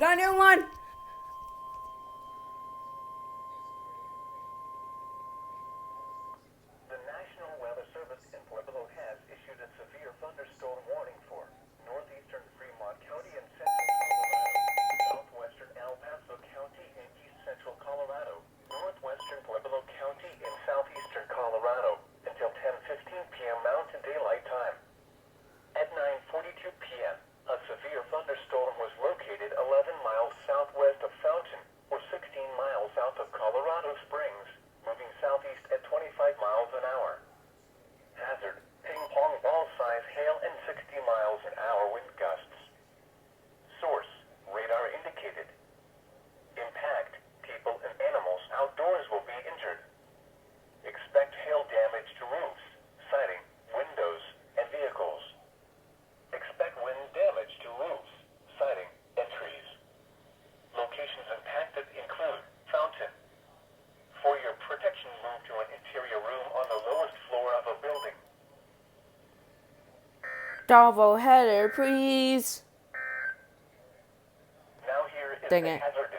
Got a new one. The National Weather Service in Pueblo has issued a severe thunderstorm warning for northeastern Fremont County and central Colorado, southwestern El Paso County and east central Colorado, northwestern Pueblo County and southeastern Colorado until 10:15 p.m. Mountain Daylight Time. At 9:42 p.m., a severe thunderstorm was located 11 miles southwest of Fountain, or 16 miles south of Colorado Springs, moving southeast at 25 miles an hour. Hazard, ping-pong ball-size hail and 60 miles an hour wind gusts. Source, radar indicated. Impact, people and animals outdoors will be injured. Expect hail damage to roofs, siding, windows, and vehicles. Expect wind damage to roofs, siding, and trees. Locations impacted include Fountain. For your protection, move to an interior room on the lowest floor of a building. Double header, please. Now here is Dang the it. hazard